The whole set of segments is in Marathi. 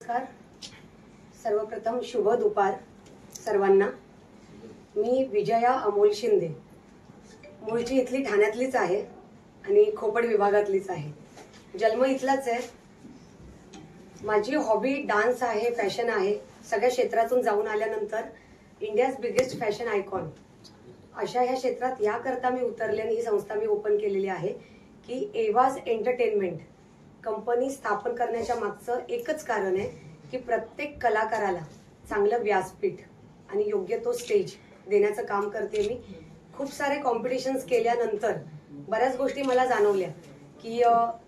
नमस्कार. सर्वप्रथम शुभ दुपार सर्वांना. मी विजया अमोल शिंदे, मूळची इथली ठाण्यातलीच आहे आणि खोपड विभागातलीच आहे. जन्म इथलाच आहे. माझी हॉबी डान्स आहे, फॅशन आहे. सगळ्या क्षेत्रातून जाऊन आल्यानंतर इंडियाज बिगेस्ट फॅशन आयकॉन अशा ह्या क्षेत्रात याकरता मी उतरले आणि ही संस्था मी ओपन केलेली आहे की एवाज एंटरटेनमेंट कंपनी स्थापन करण्याच्या मागचं एकच कारण आहे की प्रत्येक कलाकाराला चांगलं व्यासपीठ आणि योग्य तो स्टेज देण्याचं काम करते मी. खूप सारे कॉम्पिटिशन्स केल्यानंतर बऱ्याच गोष्टी मला जाणवल्या की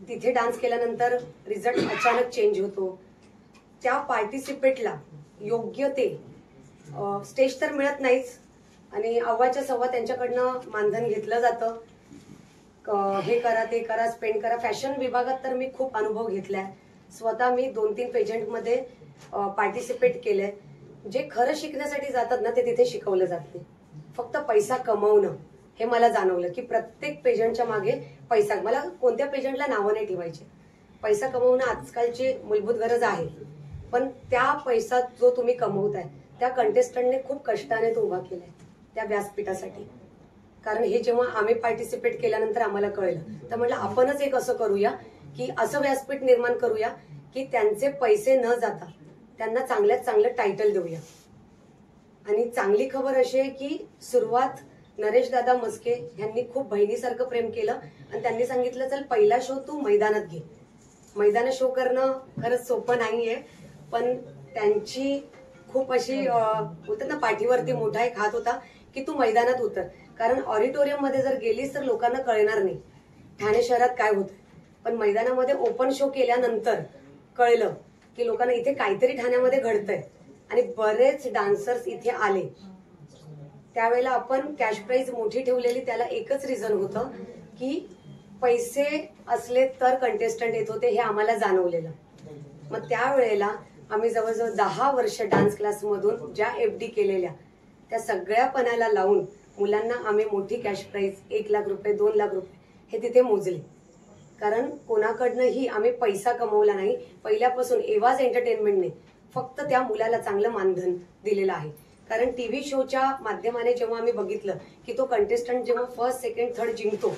तिथे डान्स केल्यानंतर रिझल्ट अचानक चेंज होतो. त्या पार्टिसिपेटला योग्य ते स्टेज तर मिळत नाहीच आणि अव्वाच्या सव्वा त्यांच्याकडनं मानधन घेतलं जातं. हे करा ते करा, स्पेंड करा. फॅशन विभागात तर मी खूप अनुभव घेतलाय. स्वतः मी 2-3 पेजंटमध्ये पार्टिसिपेट केलंय. जे खरं शिकण्यासाठी जातात ना ते तिथे शिकवलं जात नाही. फक्त पैसा कमवणं हे मला जाणवलं की प्रत्येक पेजंटच्या मागे पैसा. मला कोणत्या पेजंटला नावं नाही ठेवायचे. पैसा कमवणं आजकालची मूलभूत गरज आहे, पण त्या पैसा जो तुम्ही कमवताय त्या कंटेस्टंटने खूप कष्टाने तो उभा केलाय त्या व्यासपीठासाठी. कारण हे जेव्हा आम्ही पार्टिसिपेट केल्यानंतर आम्हाला कळलं तर म्हटलं आपणच एक असं करूया की असं व्यासपीठ निर्माण करूया की त्यांचे पैसे न जाता त्यांना चांगल्यात चांगलं टायटल देऊया. आणि चांगली खबर अशी आहे की सुरुवात नरेश दादा मस्के यांनी खूप बहिणीसारखं प्रेम केलं आणि त्यांनी सांगितलं चल पहिला शो तू मैदानात घे. मैदानात शो करणं खरंच सोपं नाहीये, पण त्यांची खूप अशी होतं ना पाठीवरती मोठा एक हात होता की तू मैदानात उतर. कारण ऑडिटोरियम मध्ये जर गेलीस तर लोकांना कळणार नाही ठाणे शहरात काय होतं. पण मैदानामध्ये ओपन शो केल्यानंतर कळलं की लोकांना इथे काहीतरी ठाण्यामध्ये घडतंय आणि बरेच डान्सर्स इथे आले. त्यावेळेला आपण कॅश प्राइज मोठी ठेवलेली त्याला एकच रिझन होतं की पैसे असले तर कंटेस्टंट येत होते हे आम्हाला जाणवलेलं. मग त्यावेळेला आम्ही जवळजवळ 10 वर्ष डान्स क्लासमधून ज्या FD केलेल्या त्या सगळ्या पणाला लावून मुलांना आम्ही मोठी कॅश प्राइज 1 लाख रुपये 2 लाख रुपये हे तिथे मोजले. कारण कोणाकडनंही आम्ही पैसा कमवला नाही. पहिल्यापासून एवाज एंटरटेनमेंटने फक्त त्या मुलाला चांगलं मानधन दिलेलं आहे. कारण टीव्ही शोच्या माध्यमाने जेव्हा आम्ही बघितलं की तो कंटेस्टंट जेव्हा फर्स्ट सेकंड थर्ड जिंकतो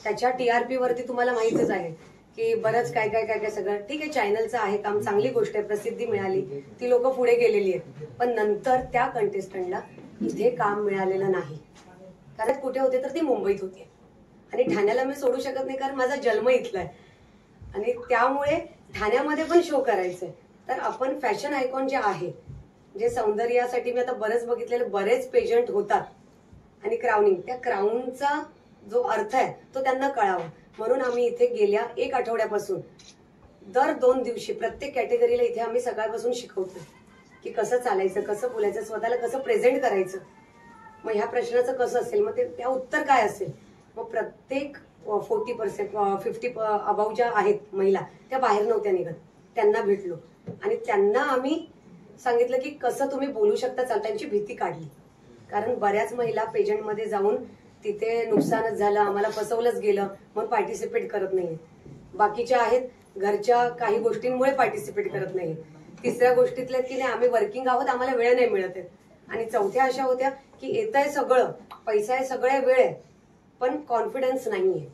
त्याच्या TRP वरती तुम्हाला माहितच आहे की बरंच काय काय काय काय सगळं ठीक आहे. चॅनलचं आहे काम, चांगली गोष्ट आहे, प्रसिद्धी मिळाली, ती लोक पुढे गेलेली आहेत. पण नंतर त्या कंटेस्टंटला इथे काम मिळालेलं नाही. कारण कुठे होते तर ती मुंबईत होती आणि ठाण्याला मी सोडू शकत नाही कारण माझा जन्म इथला आहे आणि त्यामुळे ठाण्यामध्ये पण शो करायचंय. तर आपण फॅशन आयकॉन जे आहे, जे सौंदर्यासाठी मी आता बरेच बघितलेले बरेच पेजंट होतात आणि क्राउनिंग, त्या क्राऊनचा जो अर्थ आहे तो त्यांना कळावा म्हणून आम्ही इथे गेल्या 1 आठवड्यापासून दर 2 दिवशी प्रत्येक कॅटेगरीला इथे आम्ही सकाळपासून शिकवतो की कसं चालायचं, कसं बोलायचं, स्वतःला कसं प्रेझेंट करायचं. मग ह्या प्रश्नाचं कसं असेल, मग ते त्या उत्तर काय असेल. मग प्रत्येक 40% 50 अबाव ज्या आहेत महिला त्या बाहेर नव्हत्या निघत. त्यांना भेटलो आणि त्यांना आम्ही सांगितलं की कसं तुम्ही बोलू शकता, त्यांची भीती काढली. कारण बऱ्याच महिला पेजंटमध्ये जाऊन तिथे नुकसानच झालं, आम्हाला फसवलंच गेलं म्हणून पार्टिसिपेट करत नाही. बाकीच्या आहेत घरच्या काही गोष्टींमुळे पार्टिसिपेट करत नाही. तिसऱ्या गोष्टीतल्या की नाही आम्ही वर्किंग आहोत, आम्हाला वेळ नाही मिळत आहे. आणि चौथ्या अशा होत्या की येत आहे सगळं, पैसा आहे, सगळ्या वेळ आहे, पण कॉन्फिडन्स नाहीये.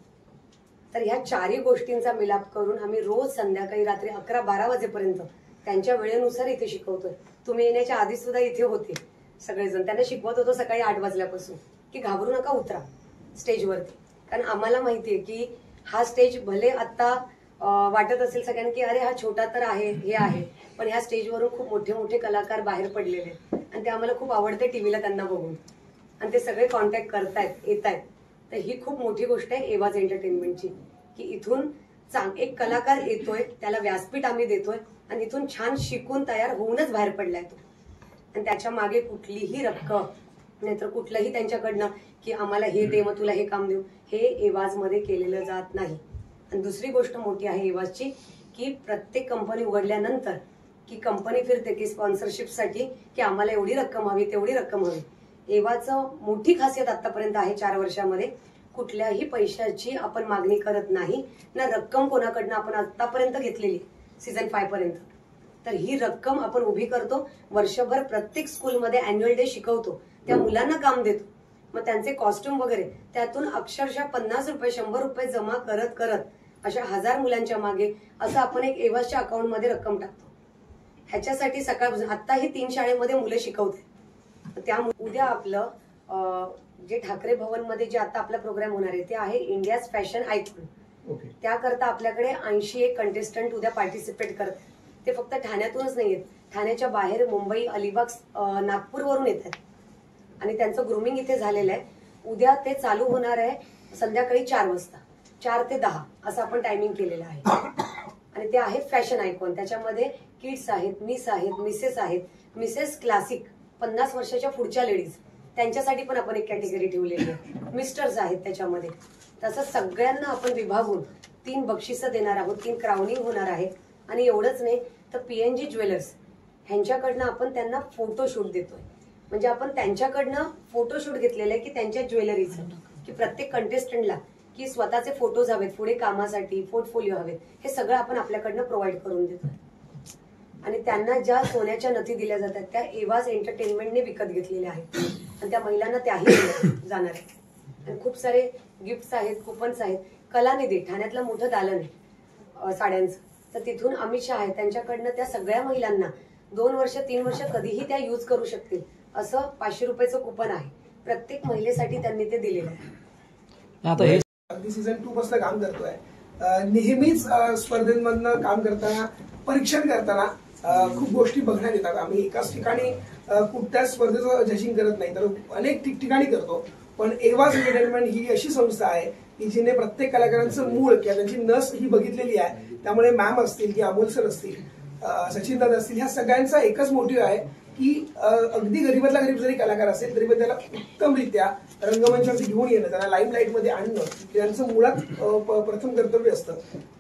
तर ह्या 4ही गोष्टींचा मिलाप करून आम्ही रोज संध्याकाळी रात्री 11-12 वाजेपर्यंत त्यांच्या वेळेनुसार इथे शिकवतोय. तुम्ही येण्याच्या आधी सुद्धा इथे होते सगळेजण. त्यांना शिकवत होतो सकाळी 8 वाजल्यापासून की घाबरू नका, उतरा स्टेजवरती. कारण आम्हाला माहितीये की हा स्टेज भले आता वाटत असेल सगळ्यांना की अरे हा छोटा तर आहे, हे आहे, पण ह्या स्टेजवरून खूप मोठे मोठे कलाकार बाहेर पडलेले आणि ते आम्हाला खूप आवडते टीव्हीला त्यांना बघून आणि ते सगळे कॉन्टॅक्ट करतायत, येत आहेत. तर ही खूप मोठी गोष्ट आहे एवाज एंटरटेनमेंटची की इथून एक कलाकार येतोय, त्याला व्यासपीठ आम्ही देतोय आणि इथून छान शिकून तयार होऊनच बाहेर पडलाय तो. आणि त्याच्या मागे कुठलीही रक्कम नाहीतर कुठलंही त्यांच्याकडनं की आम्हाला हे दे मग तुला हे काम देऊ, हे एवाजमध्ये केलेलं जात नाही. आणि दुसरी गोष्ट मोठी आहे एवाजची की प्रत्येक कंपनी उघडल्यानंतर की कंपनी फिरते की स्पॉन्सरशिपसाठी की आम्हाला एवढी रक्कम हवी, तेवढी रक्कम हवी. एवाचं मोठी खासियत आतापर्यंत आहे 4 वर्षामध्ये, कुठल्याही पैशाची आपण मागणी करत नाही ना रक्कम कोणाकडनं आपण आतापर्यंत घेतलेली सीझन 5 पर्यंत. तर ही रक्कम आपण उभी करतो, वर्षभर प्रत्येक स्कूलमध्ये अॅन्युअल डे शिकवतो, त्या मुलांना काम देतो, मग त्यांचे कॉस्ट्युम वगैरे त्यातून अक्षरशः 50 रुपये 100 रुपये जमा करत करत अशा 1000 मुलांच्या मागे असं आपण एक एवासच्या अकाउंटमध्ये रक्कम टाकतो. ह्याच्यासाठी सकाळपासून आत्ताही 3 शाळेमध्ये मुलं शिकवते. त्यामुळे उद्या आपलं जे ठाकरे भवन मध्ये जे आता आपला प्रोग्राम होणार आहे ते आहे इंडियाज फॅशन आयकॉन. त्याकरता आपल्याकडे 81 कंटेस्टंट उद्या पार्टिसिपेट करत. ते फक्त ठाण्यातूनच नाही आहेत, ठाण्याच्या बाहेर मुंबई, अलिबाग, नागपूरवरून येतात आणि त्यांचं ग्रूमिंग इथे झालेलं आहे. उद्या ते चालू होणार आहे संध्याकाळी 4 वाजता, 4 ते 10 असं आपण टायमिंग केलेलं आहे. आणि ते आहे फॅशन आयकॉन. त्याच्यामध्ये किड्स आहेत, मिस आहेत, मिसेस आहेत, मिसेस क्लासिक 50 वर्षाच्या पुढच्या लेडीज, त्यांच्यासाठी पण आपण एक कॅटेगरी ठेवलेली आहे. मिस्टर्स आहेत त्याच्यामध्ये. तसं सगळ्यांना आपण विभागून 3 बक्षिसं देणार आहोत, 3 क्राउनिंग होणार आहे. आणि एवढंच नाही तर PNG ज्वेलर्स ह्यांच्याकडनं आपण त्यांना फोटोशूट देतोय. म्हणजे आपण त्यांच्याकडनं फोटोशूट घेतलेलं आहे की त्यांच्या ज्वेलरीचं, की प्रत्येक कंटेस्टंटला की स्वतःचे फोटोज हवेत, पुढे कामासाठी पोर्टफोलिओ हवेत, हे सगळं आपण आपल्याकडनं प्रोव्हाइड करून देतोय. आणि त्यांना ज्या सोन्याच्या नथी दिल्या जातात त्या एवाज एंटरटेनमेंटने विकत घेतलेल्या आहेत आणि त्या महिलांना त्याही जाणार आहेत. आणि खूप सारे गिफ्ट्स आहेत, कुपन्स आहेत. कलानिधी ठाण्यातलं मोठं दालन आहे साड्यांचं, तर तिथून अमित शहा आहे, त्यांच्याकडनं त्या सगळ्या महिलांना 2 वर्ष 3 वर्ष कधीही त्या यूज करू शकतील असं 500 रुपयाचं कुपन आहे. प्रत्येक महिलेसाठी त्यांनी ते दिलेलं आहे. अगदी सीझन 2 पासून काम करतोय. नेहमीच स्पर्धेमधनं काम करताना, परीक्षण करताना खूप गोष्टी बघण्यात येतात. आम्ही एकाच ठिकाणी कुठल्याच स्पर्धेचं जजिंग करत नाही, तर अनेक ठिकठिकाणी करतो. पण एवाज एंटरटेनमेंट ही अशी संस्था आहे की जिने प्रत्येक कलाकारांचं मूळ किंवा त्यांची नस ही बघितलेली आहे. त्यामुळे मॅम असतील की अमोल सर असतील, सचिन दादा असतील, ह्या सगळ्यांचा एकच मोटिव्ह आहे की अगदी गरीबातला गरीब जरी कलाकार असेल तरी पण त्याला उत्तमरित्या रंगमंचावरती घेऊन येणं, त्याला लाईमलाईट मध्ये आणणं हे त्यांचं मुळात प्रथम कर्तव्य असतं.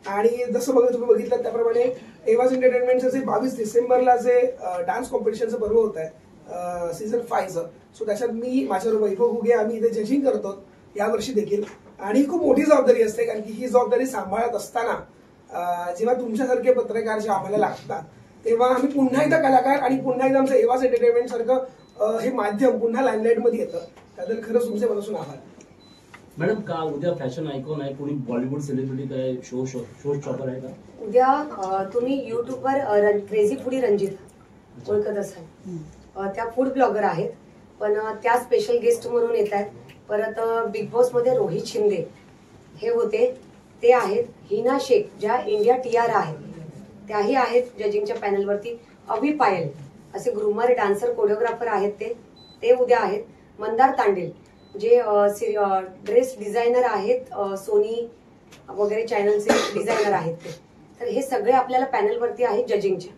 आणि जसं तुम्ही बघितलं त्याप्रमाणे एवाज एंटरटेनमेंटचं जे 22 डिसेंबरला जे डान्स कॉम्पिटिशनचं पर्व होत आहे सीझन 5चं, सो त्याच्यात मी माझ्याबरोबर वैभव घुगे आम्ही इथे जजिंग करतो यावर्षी देखील. आणि खूप मोठी जबाबदारी असते, कारण की ही जबाबदारी सांभाळत असताना जेव्हा तुमच्यासारखे पत्रकार जे आम्हाला लागतात तेव्हा आम्ही पुन्हा एकदा कलाकार आणि पुन्हा एकदा आमचं एवाज एंटरटेनमेंट सारखं हे माध्यम पुन्हा लाईमलाईट मध्ये येतं. त्याबद्दल खरंच तुमचे मनापासून आभार. मॅडम, का उद्या फॅशन आयकॉन आहे, कोणी बॉलिवूड सेलिब्रिटी काय शो स्टॉपर आहे का उद्या? तुम्ही युट्यूबवर क्रेझी फूडी रंजिता ओळखत असाल, त्या फूड ब्लॉगर आहेत, पण त्या स्पेशल गेस्ट म्हणून येत आहेत. परत बिग बॉस मध्ये रोहित शिंदे हे होते, ते आहेत. हिना शेख ज्या इंडिया TR आहेत त्याही आहेत जजिंगच्या पॅनलवरती. अभि पायल असे ग्रूमर, डान्सर, कोरिओग्राफर आहेत, ते उद्या आहेत. मंदार तांडेल जे ड्रेस डिझायनर आहेत, सोनी वगैरे चॅनलचे डिझायनर आहेत ते. तर हे सगळे आपल्याला पॅनलवरती आहेत जजिंगच्या.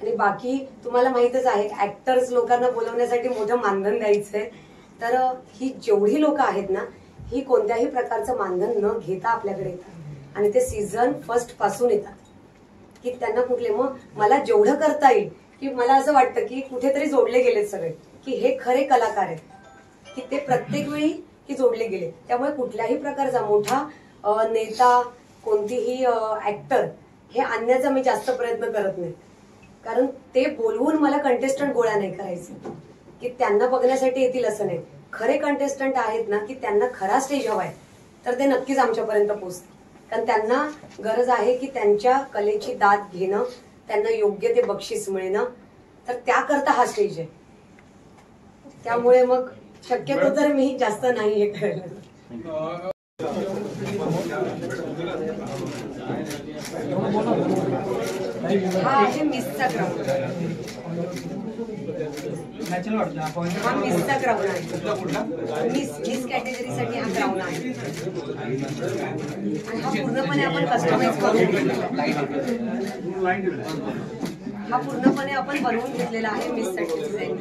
आणि बाकी तुम्हाला माहितच आहे ऍक्टर्स लोकांना बोलवण्यासाठी मोठं मानधन द्यायचंय. तर ही जेवढी लोक आहेत ना, ही कोणत्याही प्रकारचं मानधन न घेता आपल्याकडे येतात आणि ते सीझन 1 पासून येतात की त्यांना कुठले. मग मला जेवढं करता येईल की मला असं वाटतं की कुठेतरी जोडले गेलेत सगळे, की हे खरे कलाकार आहेत, की ते प्रत्येक वेळी की जोडले गेले. त्यामुळे कुठल्याही प्रकारचा मोठा नेता, कोणतीही ऍक्टर हे आणण्याचा मी जास्त प्रयत्न करत नाही, कारण ते बोलवून मला कंटेस्टंट गोळा नाही करायचं की त्यांना बघण्यासाठी येतील असं नाही. खरे कंटेस्टंट आहेत ना, की त्यांना खरा स्टेज हवाय, तर ते नक्कीच आमच्यापर्यंत पोहोचतील. कारण त्यांना गरज आहे की त्यांच्या कलेची दाद घेणं, त्यांना योग्य ते बक्षीस मिळणं, तर त्याकरता हा स्टेज आहे. त्यामुळे मग शक्यतो तर मी जास्त नाही हे करायला. हा आहे मिसचा ग्राउंड, हा मिसचा ग्राउंड आहे. मिस कॅटेगरीसाठी हा ग्राउंड आहे आणि हा पूर्णपणे आपण कस्टमाइज करून, हा पूर्णपणे आपण बनवून घेतलेला आहे मिससाठी डिझाईन.